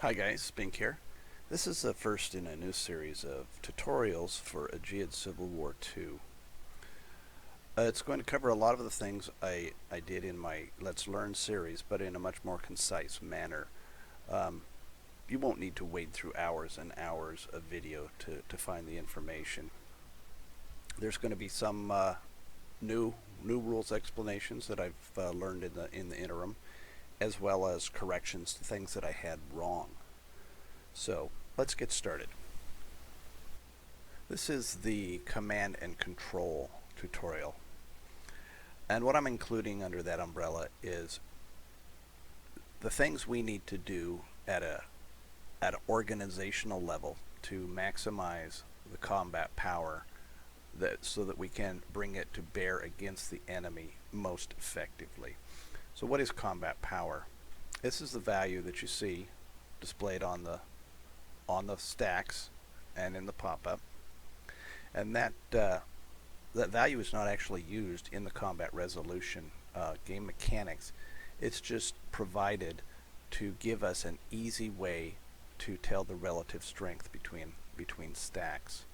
Hi guys, Spink here. This is the first in a new series of tutorials for Ageod Civil War II. It's going to cover a lot of the things I did in my Let's Learn series, but in a much more concise manner. You won't need to wade through hours and hours of video to find the information. There's going to be some new rules explanations that I've learned in the interim, as well as corrections to things that I had wrong. So let's get started. This is the command and control tutorial. And what I'm including under that umbrella is the things we need to do at an organizational level to maximize the combat power so that we can bring it to bear against the enemy most effectively. So what is combat power? This is the value that you see displayed on the stacks and in the pop-up, and that value is not actually used in the combat resolution game mechanics. It's just provided to give us an easy way to tell the relative strength between stacks.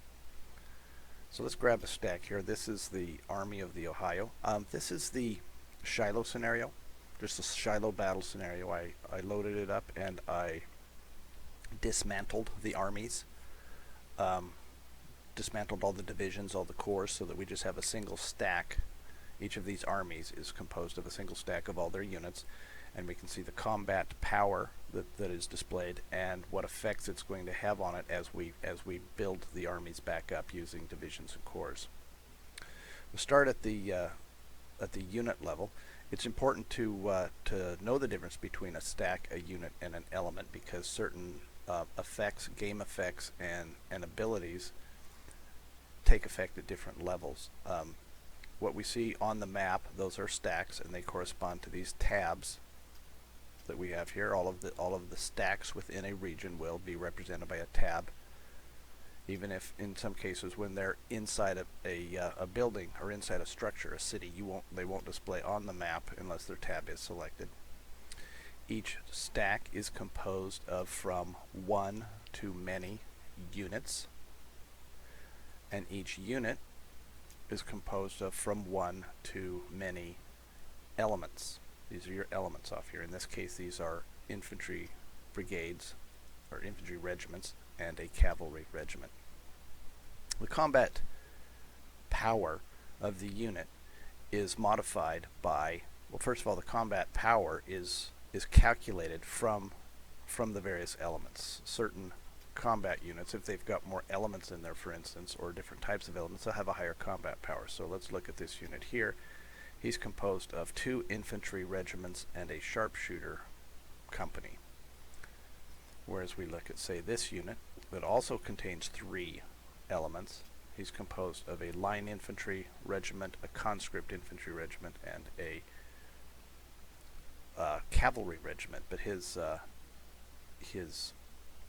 So let's grab a stack here. This is the Army of the Ohio. This is the Shiloh scenario, just a Shiloh battle scenario. I loaded it up and I dismantled the armies, dismantled all the divisions, all the corps, so that we just have a single stack. Each of these armies is composed of a single stack of all their units, and we can see the combat power that is displayed and what effects it's going to have on it as we build the armies back up using divisions and corps. We'll start at the unit level. It's important to know the difference between a stack, a unit, and an element, because certain effects, game effects, and abilities take effect at different levels. What we see on the map, those are stacks, and they correspond to these tabs that we have here. All of the stacks within a region will be represented by a tab, even if in some cases when they're inside a building or inside a structure, a city, they won't display on the map unless their tab is selected. Each stack is composed of from one to many units, and each unit is composed of from one to many elements. These are your elements off here. In this case, these are infantry brigades or infantry regiments and a cavalry regiment. The combat power of the unit is modified by, well, first of all, the combat power is calculated from the various elements. Certain combat units, if they've got more elements in there, for instance, or different types of elements, they'll have a higher combat power. So let's look at this unit here. He's composed of 2 infantry regiments and a sharpshooter company. Whereas we look at, say, this unit that also contains 3 elements. He's composed of a line infantry regiment, a conscript infantry regiment, and a cavalry regiment, but his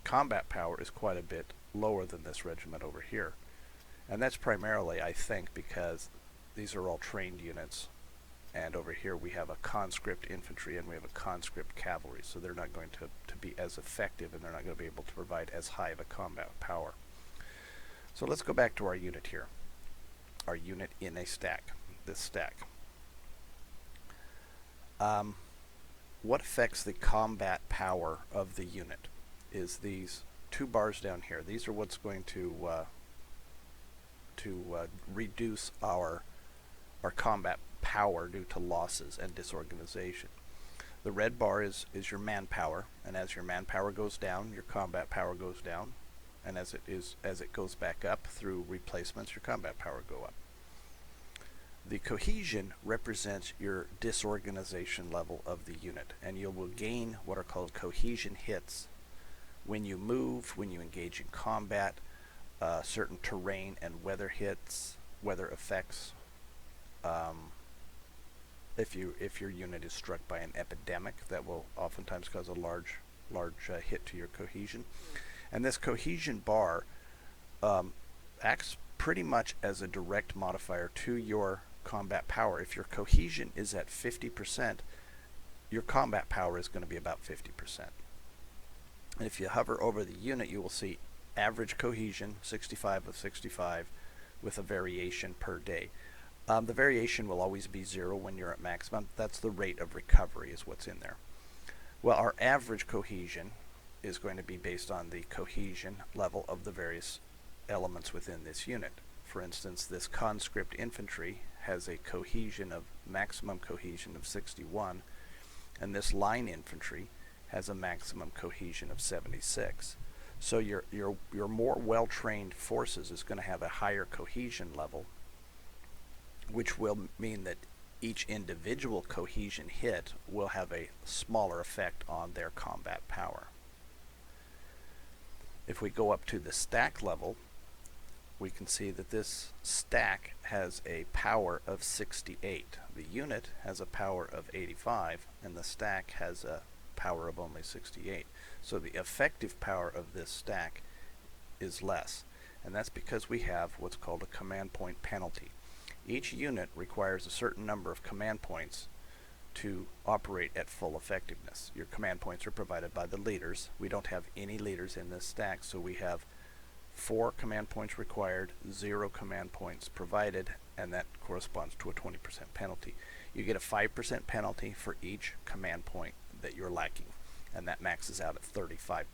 combat power is quite a bit lower than this regiment over here, and that's primarily, I think, because these are all trained units, and over here we have a conscript infantry and we have a conscript cavalry, so they're not going to be as effective, and they're not going to be able to provide as high of a combat power. So let's go back to our unit here, our unit in a stack, this stack. What affects the combat power of the unit is these 2 bars down here. These are what's going to reduce our combat power due to losses and disorganization. The red bar is your manpower, and as your manpower goes down, your combat power goes down, and as it goes back up through replacements, your combat power go up. The cohesion represents your disorganization level of the unit, and you will gain what are called cohesion hits when you move, when you engage in combat, certain terrain and weather hits, weather effects. If your unit is struck by an epidemic, that will oftentimes cause a large hit to your cohesion. And this cohesion bar acts pretty much as a direct modifier to your combat power. If your cohesion is at 50%, your combat power is going to be about 50%. And if you hover over the unit, you will see average cohesion, 65 of 65, with a variation per day. The variation will always be 0 when you're at maximum. That's the rate of recovery is what's in there. Well, our average cohesion is going to be based on the cohesion level of the various elements within this unit. For instance, this conscript infantry has a cohesion of maximum cohesion of 61, and this line infantry has a maximum cohesion of 76. So your more well-trained forces is going to have a higher cohesion level, which will mean that each individual cohesion hit will have a smaller effect on their combat power. If we go up to the stack level, we can see that this stack has a power of 68. The unit has a power of 85, and the stack has a power of only 68. So the effective power of this stack is less, and that's because we have what's called a command point penalty. Each unit requires a certain number of command points to operate at full effectiveness. Your command points are provided by the leaders. We don't have any leaders in this stack, so we have 4 command points required, 0 command points provided, and that corresponds to a 20% penalty. You get a 5% penalty for each command point that you're lacking, and that maxes out at 35%.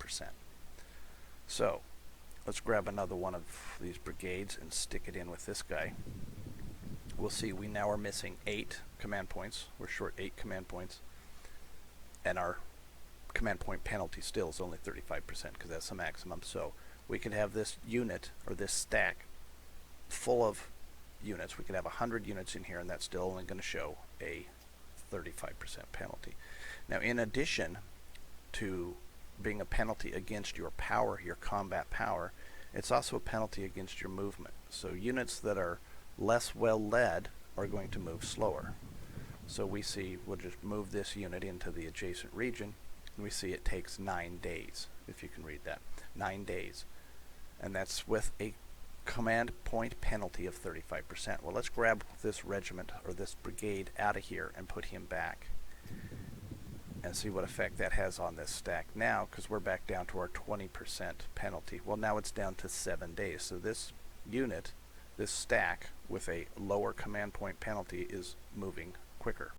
So let's grab another one of these brigades and stick it in with this guy. We'll see we now are missing 8 command points. We're short 8 command points, and our command point penalty still is only 35% because that's the maximum. So we could have this unit or this stack full of units. We could have 100 units in here, and that's still only going to show a 35% penalty. Now, in addition to being a penalty against your power, your combat power, it's also a penalty against your movement. So units that are less well led are going to move slower. So we see, we'll just move this unit into the adjacent region, and we see it takes 9 days, if you can read that, 9 days. And that's with a command point penalty of 35%. Well, let's grab this regiment or this brigade out of here and put him back and see what effect that has on this stack now, because we're back down to our 20% penalty. Well, now it's down to 7 days. So this unit, this stack with a lower command point penalty, is moving quicker.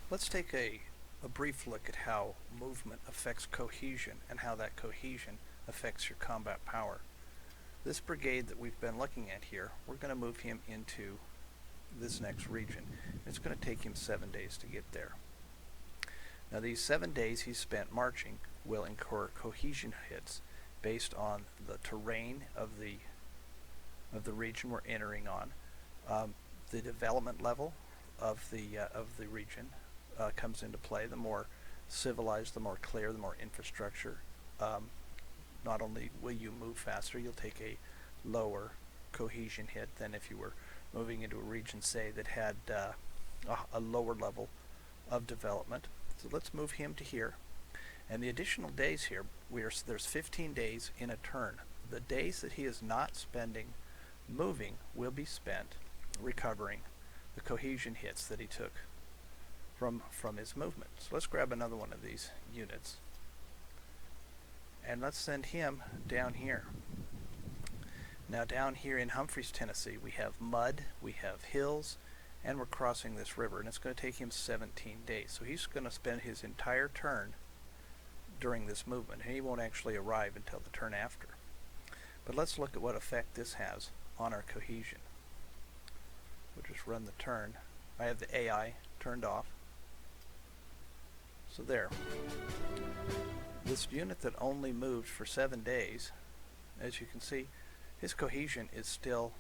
Let's take a brief look at how movement affects cohesion and how that cohesion affects your combat power. This brigade that we've been looking at here, we're going to move him into this next region. It's going to take him 7 days to get there. Now, these 7 days he's spent marching will incur cohesion hits based on the terrain of the region we're entering on. The development level of the region comes into play. The more civilized, the more clear, the more infrastructure. Not only will you move faster, you'll take a lower cohesion hit than if you were moving into a region, say, that had a lower level of development. So let's move him to here. And the additional days here, there's 15 days in a turn. The days that he is not spending moving will be spent recovering the cohesion hits that he took from his movement. So let's grab another one of these units, and let's send him down here. Now, down here in Humphreys, Tennessee, we have mud, we have hills, and we're crossing this river, and it's going to take him 17 days. So he's going to spend his entire turn during this movement, and he won't actually arrive until the turn after. But let's look at what effect this has on our cohesion. We'll just run the turn. I have the AI turned off. So there. This unit that only moved for 7 days, as you can see, his cohesion is still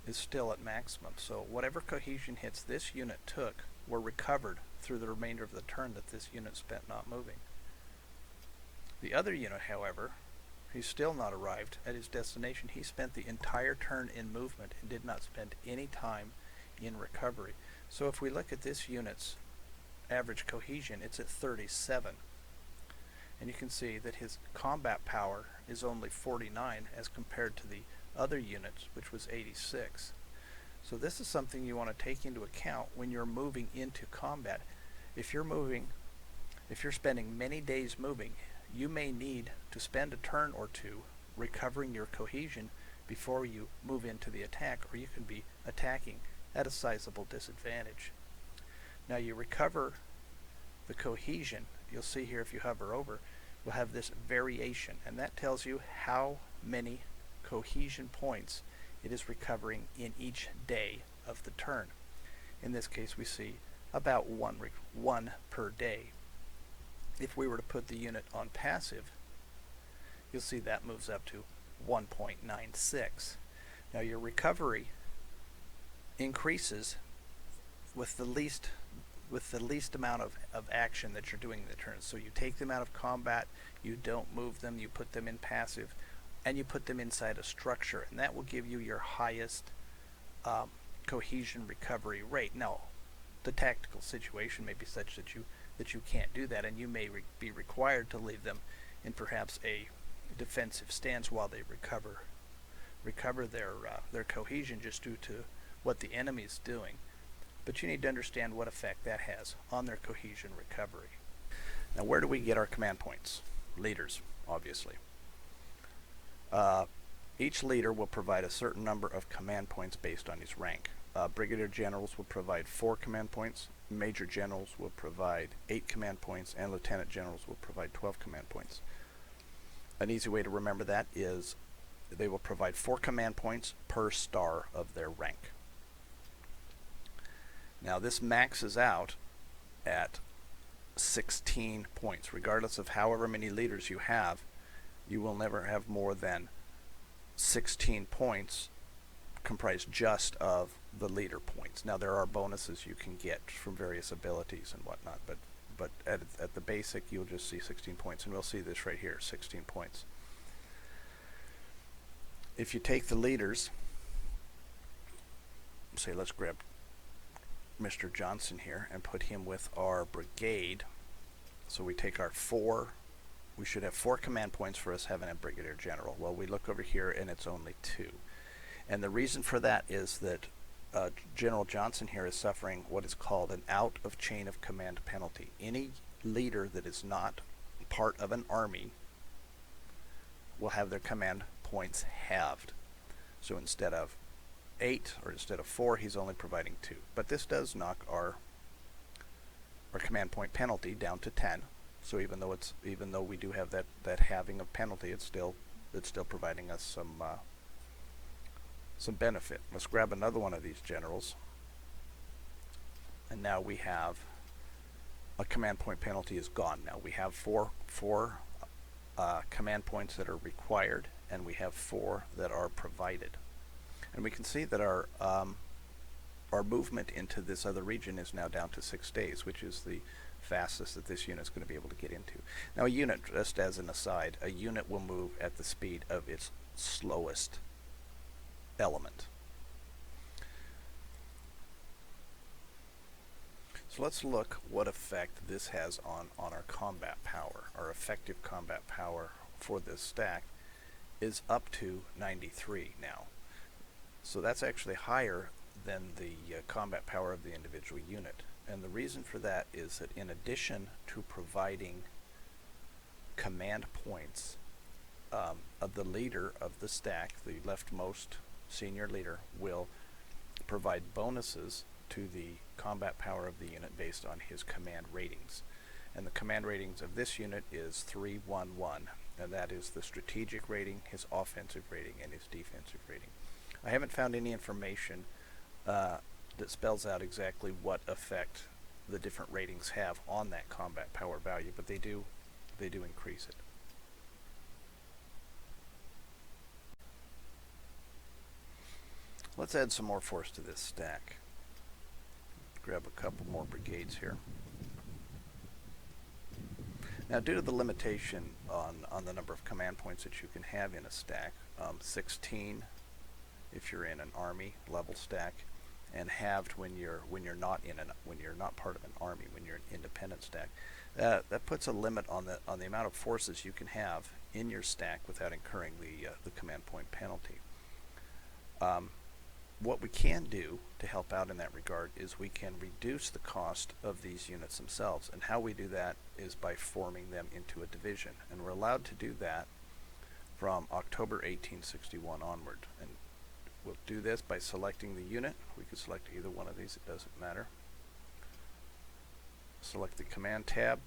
at maximum. So whatever cohesion hits this unit took were recovered through the remainder of the turn that this unit spent not moving. The other unit, however, he's still not arrived at his destination. He spent the entire turn in movement and did not spend any time in recovery. So if we look at this unit's average cohesion, it's at 37. And you can see that his combat power is only 49 as compared to the other units, which was 86. So this is something you want to take into account when you're moving into combat. If you're spending many days moving, you may need to spend a turn or two recovering your cohesion before you move into the attack, or you can be attacking at a sizable disadvantage. Now you recover the cohesion. You'll see here if you hover over, we'll have this variation, and that tells you how many cohesion points it is recovering in each day of the turn. In this case, we see about one per day. If we were to put the unit on passive, you'll see that moves up to 1.96. Now your recovery increases with the least amount of action that you're doing in the turn. So you take them out of combat, you don't move them, you put them in passive, and you put them inside a structure, and that will give you your highest cohesion recovery rate. Now, the tactical situation may be such that you can't do that, and you may be required to leave them in perhaps a defensive stance while they recover their cohesion just due to what the enemy is doing. But you need to understand what effect that has on their cohesion recovery. Now, where do we get our command points? Leaders, obviously. Each leader will provide a certain number of command points based on his rank. Brigadier generals will provide 4 command points, major generals will provide 8 command points, and lieutenant generals will provide 12 command points. An easy way to remember that is they will provide 4 command points per star of their rank. Now this maxes out at 16 points. Regardless of however many leaders you have, you will never have more than 16 points comprised just of the leader points. Now there are bonuses you can get from various abilities and whatnot, but at the basic you'll just see 16 points, and we'll see this right here, 16 points. If you take the leaders, say let's grab Mr. Johnson here and put him with our brigade. So we take our 4, we should have 4 command points for us having a brigadier general. Well, we look over here and it's only 2. And the reason for that is that General Johnson here is suffering what is called an out of chain of command penalty. Any leader that is not part of an army will have their command points halved. So instead of 8 or instead of 4, he's only providing 2. But this does knock our command point penalty down to 10. So even though we do have that halving of penalty, it's still providing us some benefit. Let's grab another one of these generals, and now we have a command point penalty is gone. Now we have four command points that are required, and we have 4 that are provided. And we can see that our movement into this other region is now down to 6 days, which is the fastest that this unit is going to be able to get into. Now a unit, just as an aside, a unit will move at the speed of its slowest element. So let's look what effect this has on our combat power. Our effective combat power for this stack is up to 93 now. So that's actually higher than the combat power of the individual unit. And the reason for that is that in addition to providing command points of the leader of the stack, the leftmost senior leader will provide bonuses to the combat power of the unit based on his command ratings. And the command ratings of this unit is 311, and that is the strategic rating, his offensive rating, and his defensive rating. I haven't found any information that spells out exactly what effect the different ratings have on that combat power value, but they do increase it. Let's add some more force to this stack. Grab a couple more brigades here. Now, due to the limitation on the number of command points that you can have in a stack, 16 if you're in an army level stack, and halved when you're not part of an army, when you're an independent stack. That puts a limit on the amount of forces you can have in your stack without incurring the command point penalty. what we can do to help out in that regard is we can reduce the cost of these units themselves, and how we do that is by forming them into a division, and we're allowed to do that from October 1861 onward. And we'll do this by selecting the unit. We could select either one of these, it doesn't matter. Select the command tab,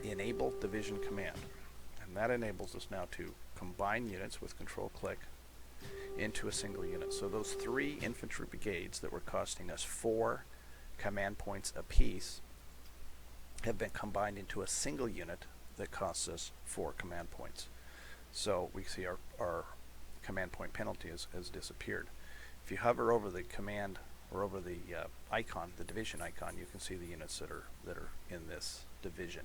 enable division command, and that enables us now to combine units with control click into a single unit. So those 3 infantry brigades that were costing us 4 command points apiece have been combined into a single unit that costs us 4 command points. So we see our command point penalty has disappeared. If you hover over the command or over the icon, the division icon, you can see the units that are in this division.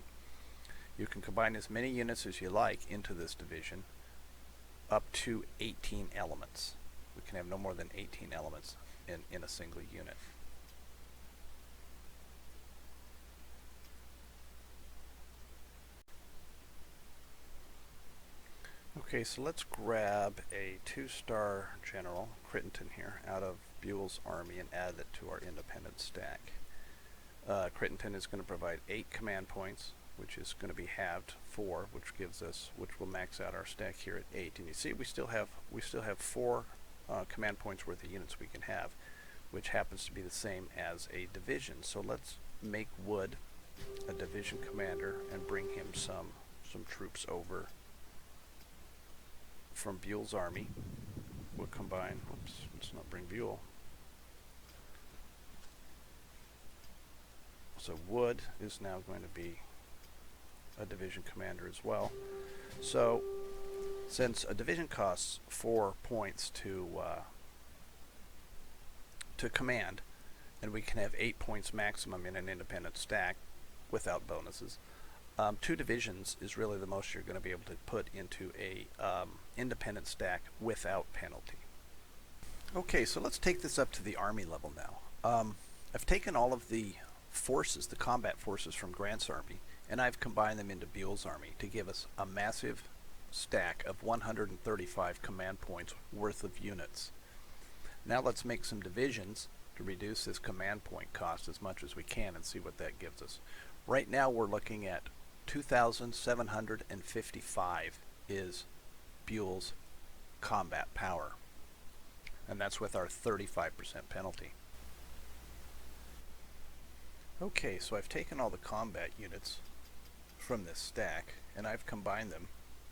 You can combine as many units as you like into this division, up to 18 elements. We can have no more than 18 elements in a single unit. Okay, so let's grab a 2-star general, Crittenden here, out of Buell's army and add it to our independent stack. Crittenden is going to provide 8 command points, which is going to be halved 4, which will max out our stack here at 8. And you see we still have 4 command points worth of units we can have, which happens to be the same as a division. So let's make Wood a division commander and bring him some troops over from Buell's army. We'll combine, whoops, let's not bring Buell. So Wood is now going to be a division commander as well. So since a division costs 4 points to command, and we can have 8 points maximum in an independent stack without bonuses, 2 divisions is really the most you're going to be able to put into a independent stack without penalty. Okay, so let's take this up to the army level now. I've taken all of the forces, the combat forces from Grant's army, and I've combined them into Buell's army to give us a massive stack of 135 command points worth of units. Now let's make some divisions to reduce this command point cost as much as we can and see what that gives us. Right now we're looking at 2,755 is Buell's combat power, and that's with our 35% penalty. Okay, so I've taken all the combat units from this stack and I've combined them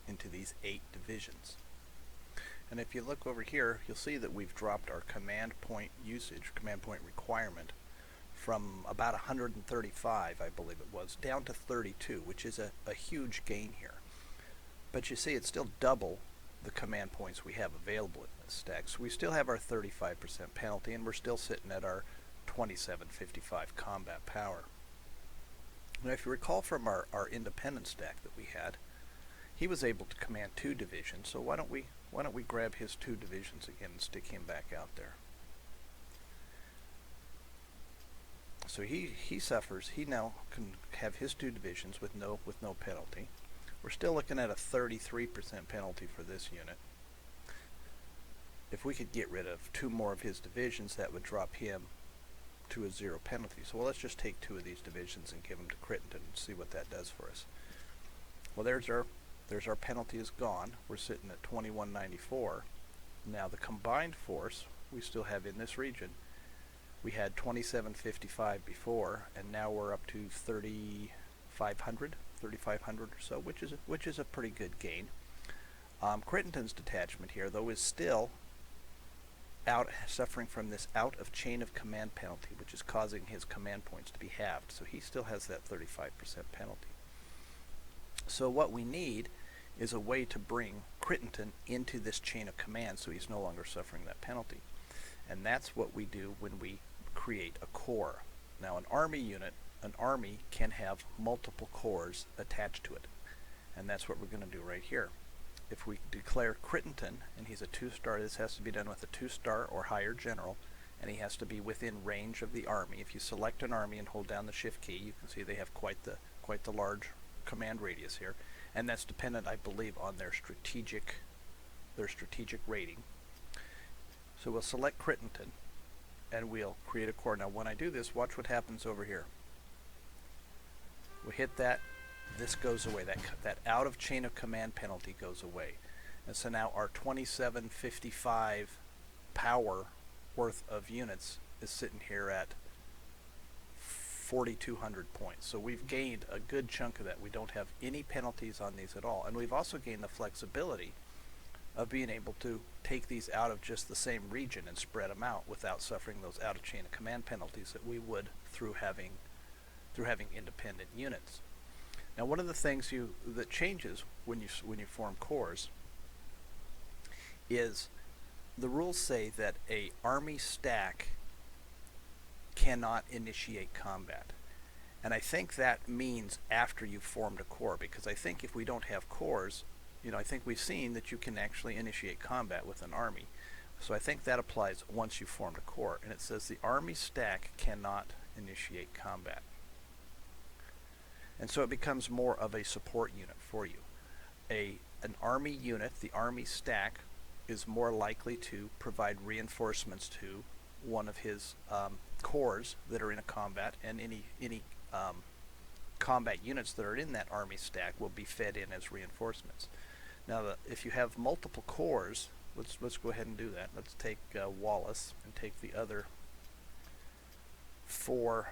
into these 8 divisions. And if you look over here, you'll see that we've dropped our command point usage, command point requirement, from about 135, I believe it was, down to 32, which is a huge gain here. But you see it's still double the command points we have available in this stack. So we still have our 35% penalty, and we're still sitting at our 2755 combat power. Now if you recall from our independent stack that we had, he was able to command 2 divisions, so why don't we grab his 2 divisions again and stick him back out there. So he suffers. He now can have his 2 divisions with no penalty. We're still looking at a 33% penalty for this unit. If we could get rid of 2 more of his divisions, that would drop him to a 0 penalty. So let's just take 2 of these divisions and give them to Crittenden and see what that does for us. Well, there's our penalty is gone. We're sitting at 2194. Now the combined force we still have in this region, we had 2755 before, and now we're up to 3500 or so, which is a pretty good gain. Crittenden's detachment here, though, is still suffering from this out of chain of command penalty, which is causing his command points to be halved. So he still has that 35% penalty. So what we need is a way to bring Crittenden into this chain of command so he's no longer suffering that penalty. And that's what we do when we create a corps. Now an army can have multiple corps attached to it. And that's what we're going to do right here. If we declare Crittenden, and he's a 2-star, this has to be done with a 2-star or higher general, and he has to be within range of the army. If you select an army and hold down the shift key, you can see they have quite the large command radius here, and that's dependent, I believe, on their strategic rating. So we'll select Crittenton, and we'll create a core. Now when I do this, watch what happens over here. We hit that, this goes away. That out of chain of command penalty goes away. And so now our 2755 power worth of units is sitting here at 4,200 points. So we've gained a good chunk of that. We don't have any penalties on these at all. And we've also gained the flexibility of being able to take these out of just the same region and spread them out without suffering those out of chain of command penalties that we would through having independent units. Now one of the things that changes when you form cores is the rules say that a army stack cannot initiate combat. And I think that means after you've formed a core, because I think if we don't have cores, I think we've seen that you can actually initiate combat with an army. So I think that applies once you've formed a core. And it says the army stack cannot initiate combat. And so it becomes more of a support unit for you. An army unit, the army stack, is more likely to provide reinforcements to one of his cores that are in a combat, and any combat units that are in that army stack will be fed in as reinforcements. Now, if you have multiple cores, let's go ahead and do that. Let's take Wallace and take the other 4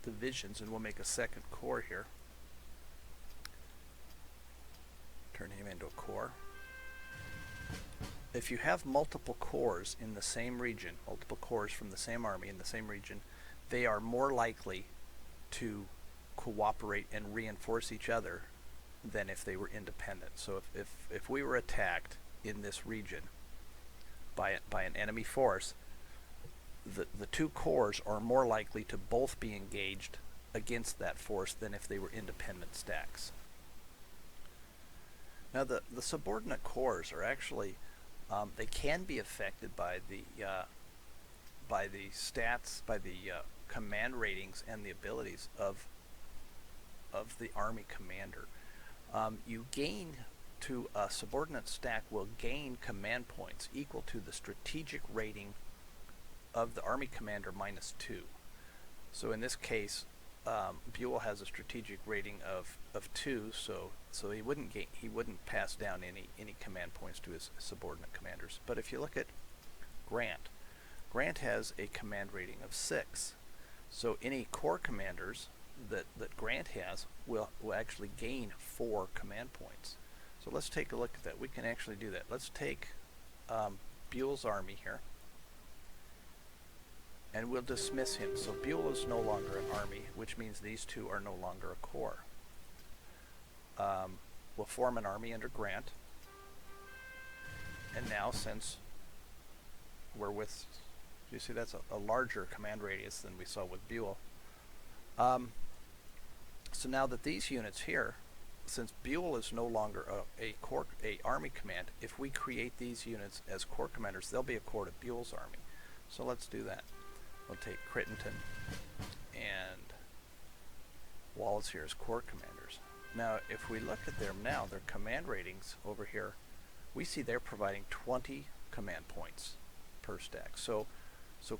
divisions, and we'll make a second core here. Turn him into a core. If you have multiple cores in the same region, multiple cores from the same army in the same region, they are more likely to cooperate and reinforce each other than if they were independent. So if we were attacked in this region by an enemy force, the 2 cores are more likely to both be engaged against that force than if they were independent stacks. Now the subordinate cores are actually they can be affected by the stats, by the command ratings and the abilities of the army commander. You gain to a subordinate stack will gain command points equal to the strategic rating of the army commander minus 2. So in this case, Buell has a strategic rating of 2, so he wouldn't pass down any command points to his subordinate commanders. But if you look at Grant has a command rating of 6. So any corps commanders that Grant has will actually gain 4 command points. So let's take a look at that. We can actually do that. Let's take Buell's army here, and we'll dismiss him. So Buell is no longer an army, which means these 2 are no longer a corps. We'll form an army under Grant. And now, since we're with, you see that's a larger command radius than we saw with Buell. So now that these units here, since Buell is no longer a army command, if we create these units as corps commanders, they'll be a corps to Buell's army. So let's do that. We'll take Crittenton and Wallace here as corps commanders. Now, if we look at their command ratings over here, we see they're providing 20 command points per stack. So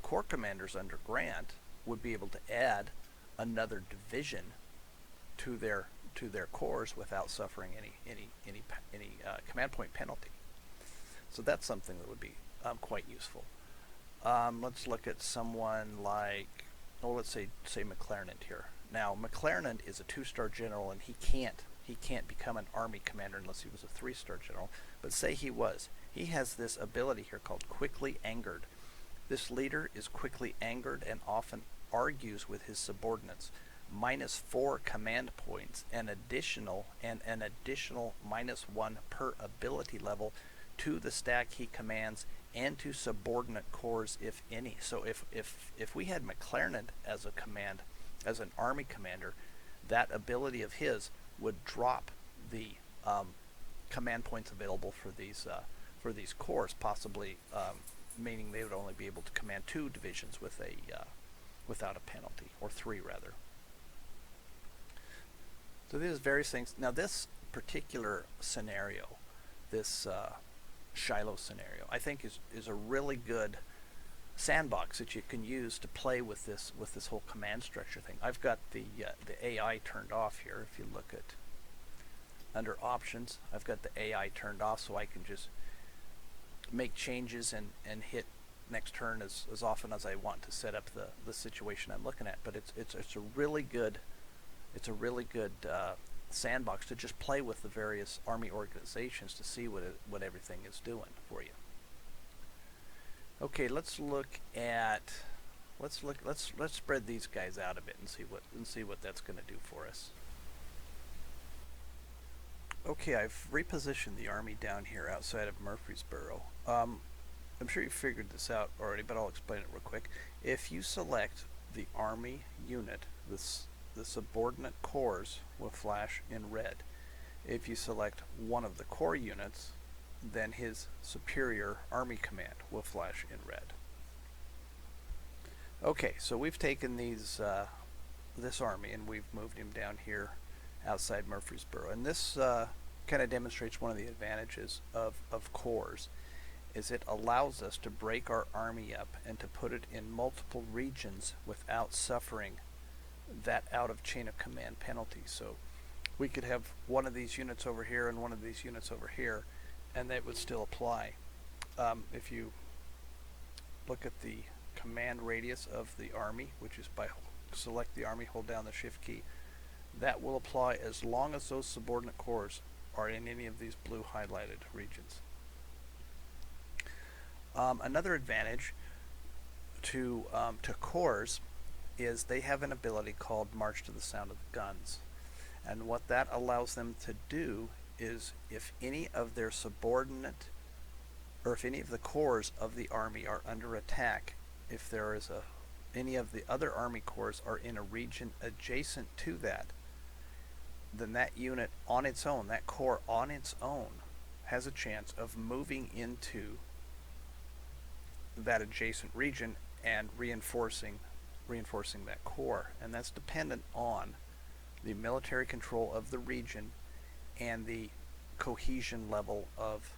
corps commanders under Grant would be able to add another division to their corps without suffering any command point penalty. So that's something that would be quite useful. Let's look at someone like, let's say McClernand here. Now McClernand is a 2-star general, and he can't become an army commander unless he was a 3-star general. But say he was. He has this ability here called quickly angered. This leader is quickly angered and often argues with his subordinates. Minus 4 command points and an additional -1 per ability level to the stack he commands and to subordinate corps, if any. So if we had McClernand as an army commander, that ability of his would drop the command points available for these corps, possibly meaning they would only be able to command 2 divisions without a penalty, or 3 rather. So these various things. Now this particular scenario, this Shiloh scenario, I think is a really good sandbox that you can use to play with this whole command structure thing. I've got the AI turned off here. If you look at under options, I've got the AI turned off so I can just make changes and hit next turn as often as I want to set up the situation I'm looking at. But it's a really good sandbox to just play with the various Army organizations to see what everything is doing for you. Okay, let's spread these guys out a bit and see what that's going to do for us. Okay, I've repositioned the Army down here outside of Murfreesboro. I'm sure you figured this out already, but I'll explain it real quick. If you select the Army unit, the subordinate corps will flash in red. If you select one of the corps units, then his superior Army command will flash in red. Okay, so we've taken this Army and we've moved him down here outside Murfreesboro. And this kind of demonstrates one of the advantages of corps, is it allows us to break our Army up and to put it in multiple regions without suffering that out of chain of command penalty. So we could have one of these units over here and one of these units over here, and that would still apply. If you look at the command radius of the Army, which is by select the Army, hold down the shift key, that will apply as long as those subordinate corps are in any of these blue highlighted regions. Another advantage to corps is they have an ability called March to the Sound of the Guns. And what that allows them to do is, if any of their subordinate, or if any of the corps of the Army are under attack, if there is any of the other Army corps are in a region adjacent to that, then that unit on its own, that corps on its own, has a chance of moving into that adjacent region and reinforcing that corps. And that's dependent on the military control of the region and the cohesion level of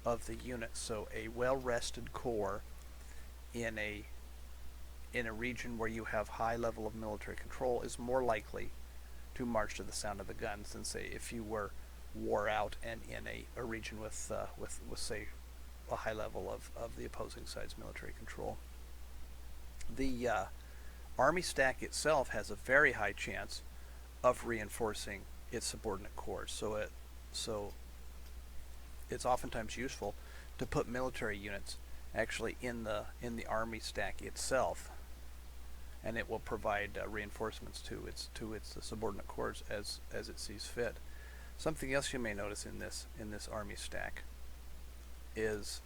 the unit. So a well-rested corps in a region where you have high level of military control is more likely to march to the sound of the guns than, say, if you were wore out and in a region with say a high level of the opposing side's military control. The Army stack itself has a very high chance of reinforcing its subordinate corps. So it's oftentimes useful to put military units actually in the Army stack itself, and it will provide reinforcements to its subordinate corps as it sees fit. Something else you may notice in this Army stack is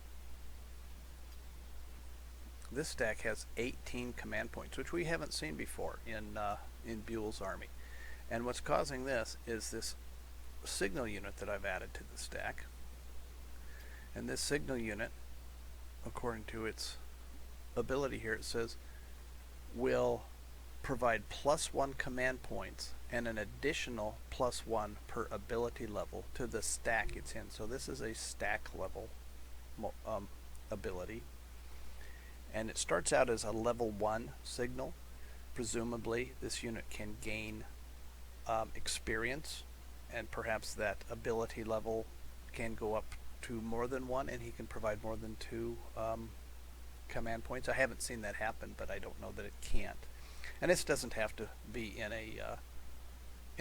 this stack has 18 command points, which we haven't seen before in Buell's Army. And what's causing this is this signal unit that I've added to the stack. And this signal unit, according to its ability here, it says will provide +1 command points and an additional +1 per ability level to the stack it's in. So this is a stack level ability, and it starts out as a level 1 signal. Presumably this unit can gain experience, and perhaps that ability level can go up to more than 1, and he can provide more than 2 command points. I haven't seen that happen, but I don't know that it can't. And this doesn't have to be in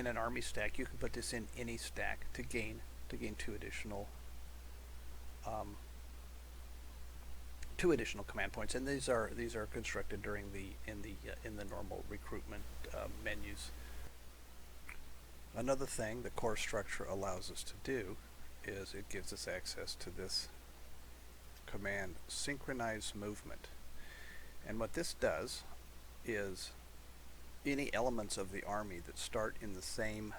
an Army stack. You can put this in any stack to gain 2 additional command points, and these are constructed during in the normal recruitment menus. Another thing the core structure allows us to do is it gives us access to this command, Synchronised Movement. And what this does is any elements of the Army that start in the same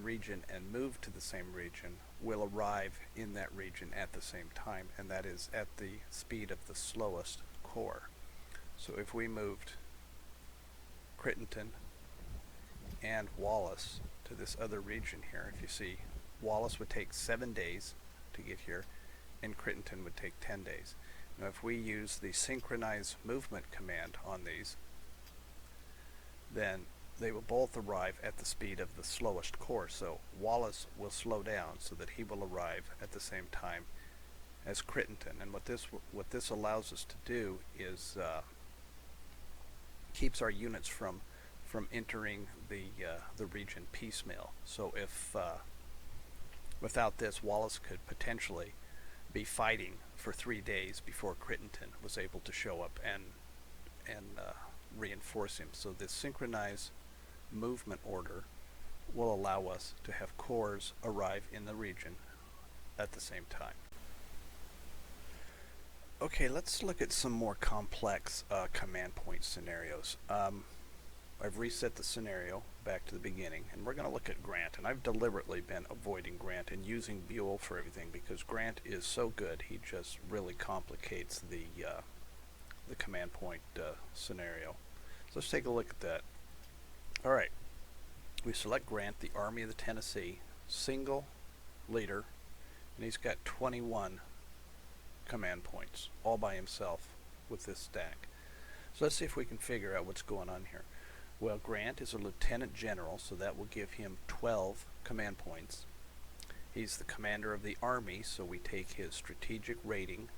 region and move to the same region will arrive in that region at the same time, and that is at the speed of the slowest corps. So if we moved Crittenton and Wallace to this other region here, if you see, Wallace would take 7 days to get here, and Crittenton would take 10 days. Now if we use the Synchronized Movement command on these, then they will both arrive at the speed of the slowest course. So Wallace will slow down so that he will arrive at the same time as Crittenton. And what this allows us to do is keeps our units from entering the region piecemeal. So if without this, Wallace could potentially be fighting for 3 days before Crittenton was able to show up and reinforce him. So this Synchronized Movement order will allow us to have corps arrive in the region at the same time. Okay, let's look at some more complex command point scenarios. I've reset the scenario back to the beginning, and we're going to look at Grant. And I've deliberately been avoiding Grant and using Buell for everything because Grant is so good. He just really complicates the command point scenario. So let's take a look at that. All right, we select Grant, the Army of the Tennessee, single leader, and he's got 21 command points all by himself with this stack. So let's see if we can figure out what's going on here. Well, Grant is a lieutenant general, so that will give him 12 command points. He's the commander of the army, so we take his strategic rating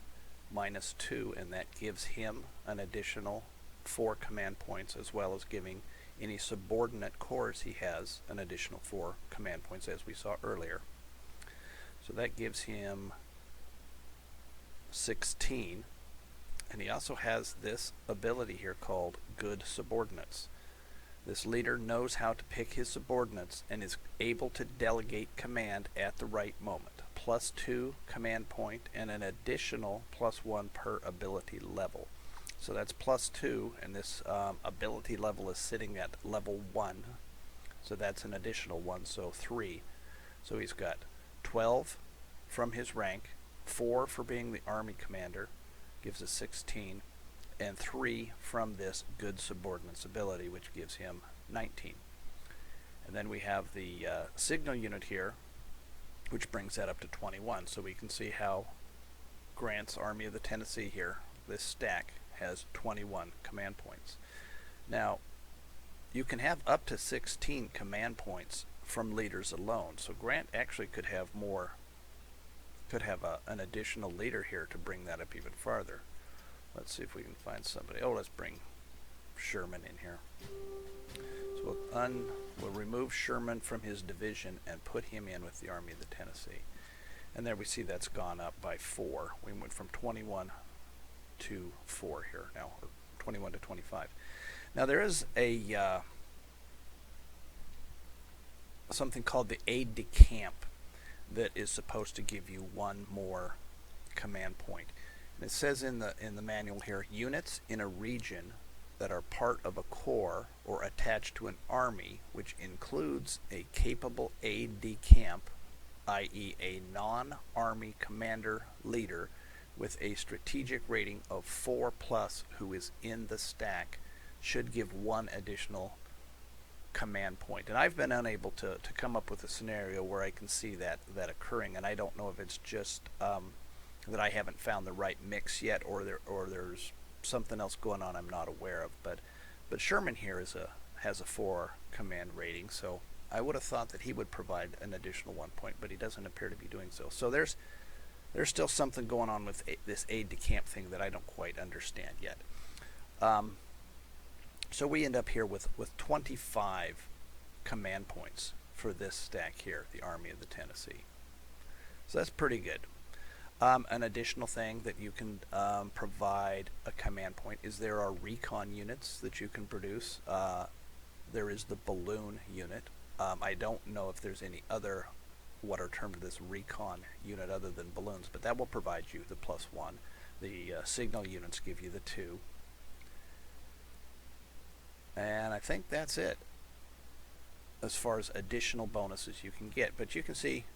-2, and that gives him an additional 4 command points, as well as giving any subordinate corps he has an additional 4 command points, as we saw earlier. So that gives him 16, and he also has this ability here called Good Subordinates. This leader knows how to pick his subordinates and is able to delegate command at the right moment. +2 command point and an additional +1 per ability level. So that's +2, and this ability level is sitting at level 1. So that's an additional 1, so 3. So he's got 12 from his rank, 4 for being the army commander, gives us 16, and 3 from this Good Subordinates ability, which gives him 19. And then we have the signal unit here, which brings that up to 21. So we can see how Grant's Army of the Tennessee here, this stack, has 21 command points. Now, you can have up to 16 command points from leaders alone. So Grant actually could have more, could have an additional leader here to bring that up even farther. Let's see if we can find somebody. Oh, let's bring Sherman in here. So we'll remove Sherman from his division and put him in with the Army of the Tennessee. And there we see that's gone up by 4. We went from 21 to 4 here now, or 21 to 25. Now there is a something called the aide-de-camp that is supposed to give you 1 more command point. And it says in the manual here, units in a region that are part of a corps or attached to an army which includes a capable aide-de-camp, i.e. a non-army commander leader with a strategic rating of 4+ who is in the stack, should give 1 additional command point. And I've been unable to come up with a scenario where I can see that occurring, and I don't know if it's just that I haven't found the right mix yet, or there's something else going on I'm not aware of. But Sherman here has a 4 command rating, so I would have thought that he would provide an additional 1 point, but he doesn't appear to be doing so. So there's still something going on with this aide-de-camp thing that I don't quite understand yet. So we end up here with 25 command points for this stack here, the Army of the Tennessee. So that's pretty good. An additional thing that you can provide a command point is there are recon units that you can produce. There is the balloon unit. I don't know if there's any other what are termed this recon unit other than balloons, but that will provide you the +1. The signal units give you the 2. And I think that's it as far as additional bonuses you can get. But you can see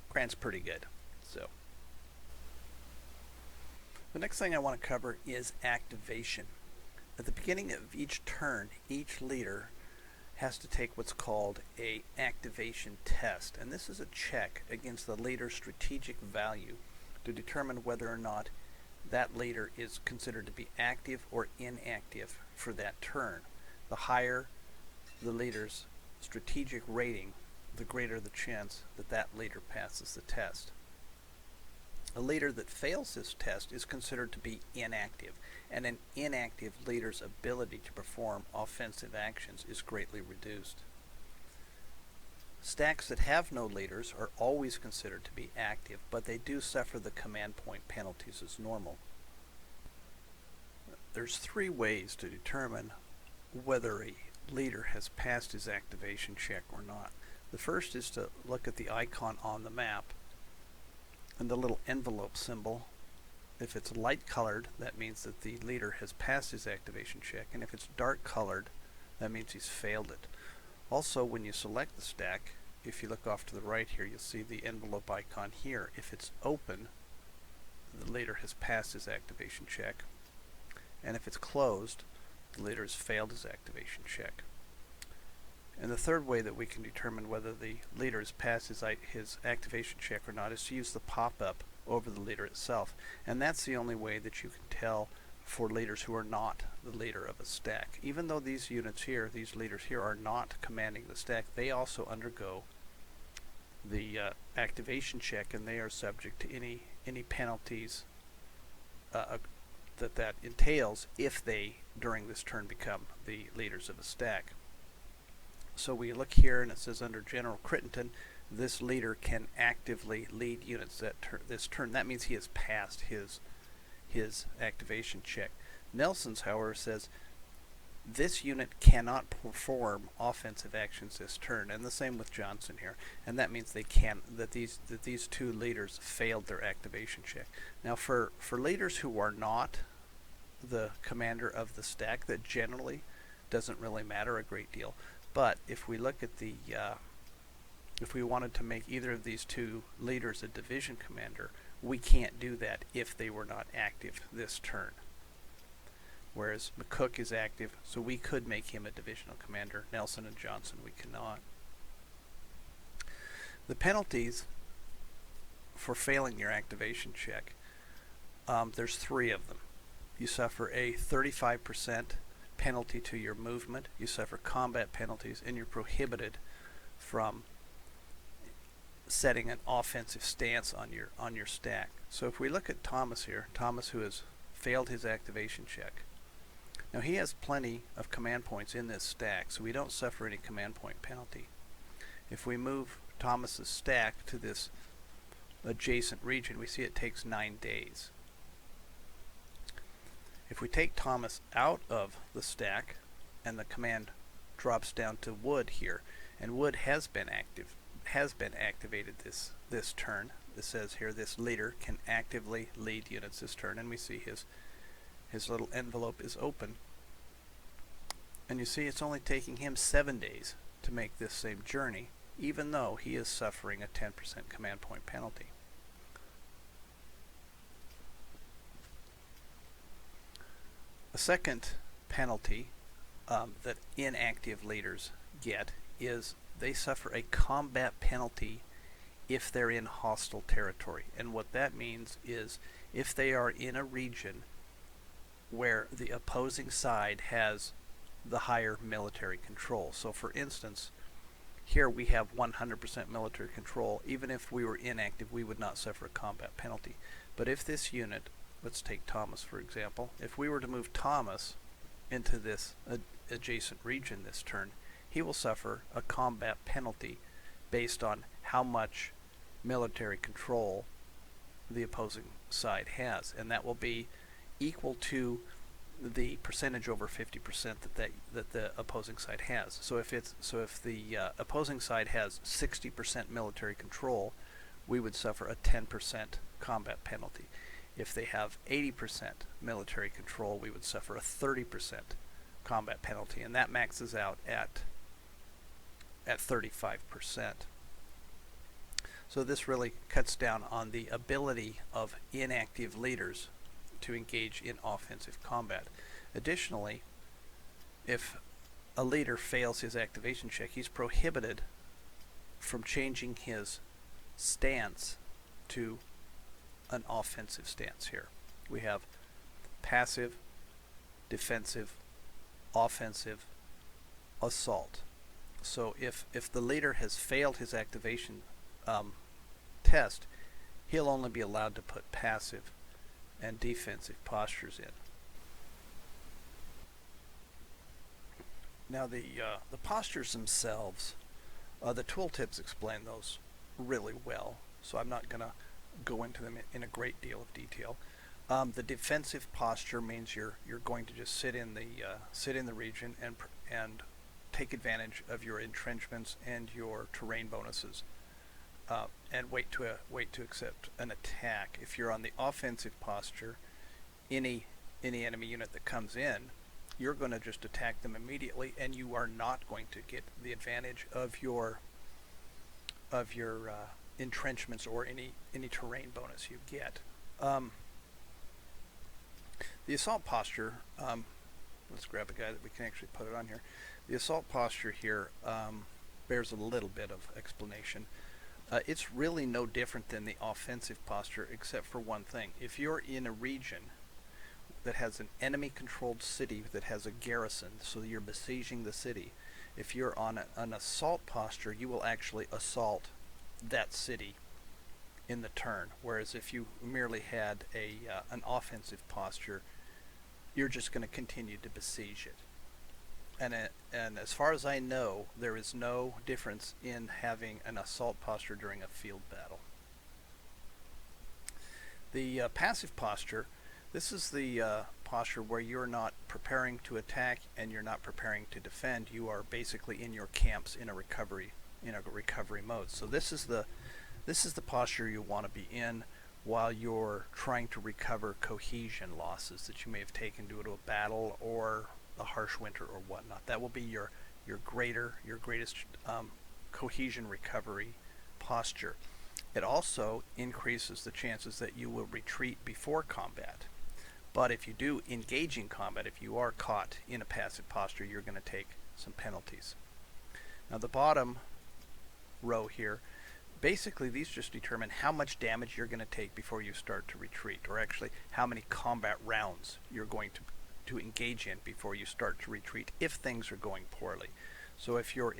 Grant's pretty good. So the next thing I want to cover is activation. At the beginning of each turn, each leader has to take what's called a activation test, and this is a check against the leader's strategic value to determine whether or not that leader is considered to be active or inactive for that turn. The higher the leader's strategic rating, the greater the chance that that leader passes the test. A leader that fails this test is considered to be inactive, and an inactive leader's ability to perform offensive actions is greatly reduced. Stacks that have no leaders are always considered to be active, but they do suffer the command point penalties as normal. There's 3 ways to determine whether a leader has passed his activation check or not. The first is to look at the icon on the map and the little envelope symbol. If it's light colored, that means that the leader has passed his activation check, and if it's dark colored, that means he's failed it. Also, when you select the stack, if you look off to the right here, you'll see the envelope icon here. If it's open, the leader has passed his activation check, and if it's closed, the leader has failed his activation check. And the third way that we can determine whether the leader has passed his activation check or not is to use the pop-up over the leader itself. And that's the only way that you can tell for leaders who are not the leader of a stack. Even though these units here, these leaders here, are not commanding the stack, they also undergo the activation check, and they are subject to any penalties that entails if they, during this turn, become the leaders of a stack. So we look here, and it says under General Crittenton, this leader can actively lead units this turn. That means he has passed his activation check. Nelson's, however, says this unit cannot perform offensive actions this turn, and the same with Johnson here. And that means that these 2 leaders failed their activation check. Now, for leaders who are not the commander of the stack, that generally doesn't really matter a great deal. But if we look at if we wanted to make either of these 2 leaders a division commander, we can't do that if they were not active this turn. Whereas McCook is active, so we could make him a divisional commander. Nelson and Johnson, we cannot. The penalties for failing your activation check, there's 3 of them. You suffer a 35% penalty to your movement, you suffer combat penalties, and you're prohibited from setting an offensive stance on your stack. So if we look at Thomas here, Thomas, who has failed his activation check, now he has plenty of command points in this stack, so we don't suffer any command point penalty. If we move Thomas's stack to this adjacent region, we see it takes 9 days. If we take Thomas out of the stack, and the command drops down to Wood here, and Wood has been activated this turn. It says here this leader can actively lead units this turn, and we see his little envelope is open, and you see it's only taking him 7 days to make this same journey, even though he is suffering a 10% command point penalty. A second penalty that inactive leaders get is they suffer a combat penalty if they're in hostile territory. And what that means is if they are in a region where the opposing side has the higher military control. So for instance, here we have 100% military control. Even if we were inactive, we would not suffer a combat penalty. But if this unit, let's take Thomas for example, if we were to move Thomas into this adjacent region this turn, he will suffer a combat penalty based on how much military control the opposing side has, and that will be equal to the percentage over 50% that the opposing side has. So if the opposing side has 60% military control, we would suffer a 10% combat penalty. If they have 80% military control, we would suffer a 30% combat penalty, and that maxes out at 35%. So this really cuts down on the ability of inactive leaders to engage in offensive combat. Additionally, if a leader fails his activation check, he's prohibited from changing his stance to an offensive stance here. We have passive, defensive, offensive, assault. So if the leader has failed his activation test, he'll only be allowed to put passive and defensive postures in. Now the postures themselves, the tooltips explain those really well, so I'm not going to go into them in a great deal of detail. The defensive posture means you're going to just sit in the region and take advantage of your entrenchments and your terrain bonuses, and wait to accept an attack. If you're on the offensive posture, any enemy unit that comes in, you're going to just attack them immediately, and you are not going to get the advantage of your entrenchments or any terrain bonus you get. The assault posture, let's grab a guy that we can actually put it on here. The assault posture here bears a little bit of explanation. It's really no different than the offensive posture, except for one thing. If you're in a region that has an enemy-controlled city that has a garrison, so you're besieging the city, if you're on an assault posture, you will actually assault that city in the turn. Whereas if you merely had an offensive posture, you're just going to continue to besiege it. And as far as I know, there is no difference in having an assault posture during a field battle. The passive posture, this is the posture where you're not preparing to attack and you're not preparing to defend. You are basically in your camps in a recovery mode. So this is the posture you want to be in while you're trying to recover cohesion losses that you may have taken due to a battle or a harsh winter or whatnot. That will be your greatest cohesion recovery posture. It also increases the chances that you will retreat before combat. But if you do engage in combat, if you are caught in a passive posture, you're going to take some penalties. Now the bottom row here, basically these just determine how much damage you're going to take before you start to retreat, or actually how many combat rounds you're going to engage in before you start to retreat if things are going poorly. So if you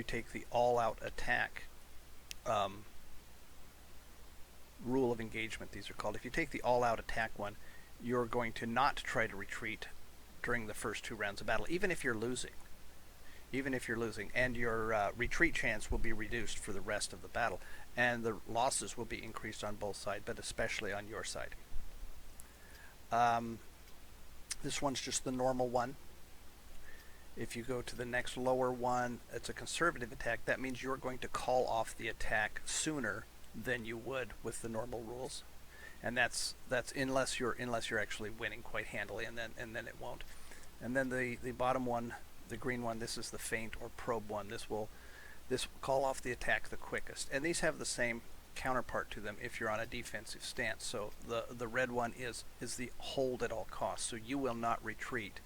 take the all-out attack rule of engagement, these are called. If you take the all-out attack one, you're going to not try to retreat during the first 2 rounds of battle, even if you're losing. And your retreat chance will be reduced for the rest of the battle, and the losses will be increased on both sides, but especially on your side. This one's just the normal one. If you go to the next lower one, it's a conservative attack. That means you're going to call off the attack sooner than you would with the normal rules, and that's unless you're actually winning quite handily, and then it won't. And then the bottom one, the green one, this is the feint or probe one. This will call off the attack the quickest, and these have the same counterpart to them if you're on a defensive stance. So the red one is the hold at all costs. So you will not retreat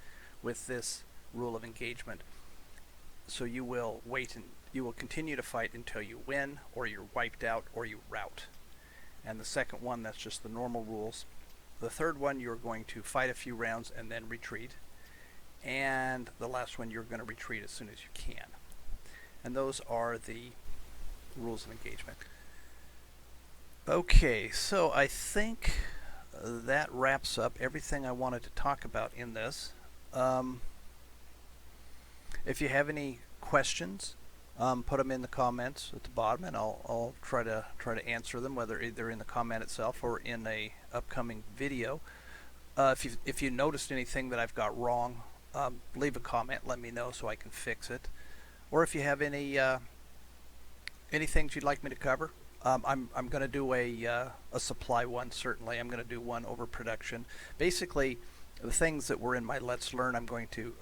with this rule of engagement. So you will wait and you will continue to fight until you win, or you're wiped out, or you rout. And the second one, that's just the normal rules. The third one, you're going to fight a few rounds and then retreat. And the last one, you're going to retreat as soon as you can. And those are the rules of engagement. Okay, so I think that wraps up everything I wanted to talk about in this. If you have any questions, put them in the comments at the bottom, and I'll try to answer them, whether either in the comment itself or in a upcoming video. If you noticed anything that I've got wrong, leave a comment, let me know so I can fix it. Or if you have any things you'd like me to cover, I'm going to do a supply one. Certainly, I'm going to do one over production. Basically, the things that were in my Let's Learn, I'm going to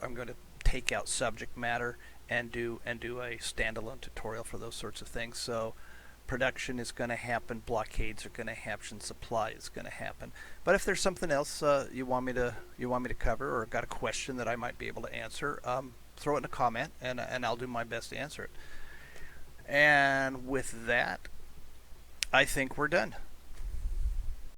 take out subject matter and do a standalone tutorial for those sorts of things. So production is going to happen, blockades are going to happen, supply is going to happen. But if there's something else you want me to cover, or got a question that I might be able to answer, throw it in a comment, and I'll do my best to answer it. And with that, I think we're done.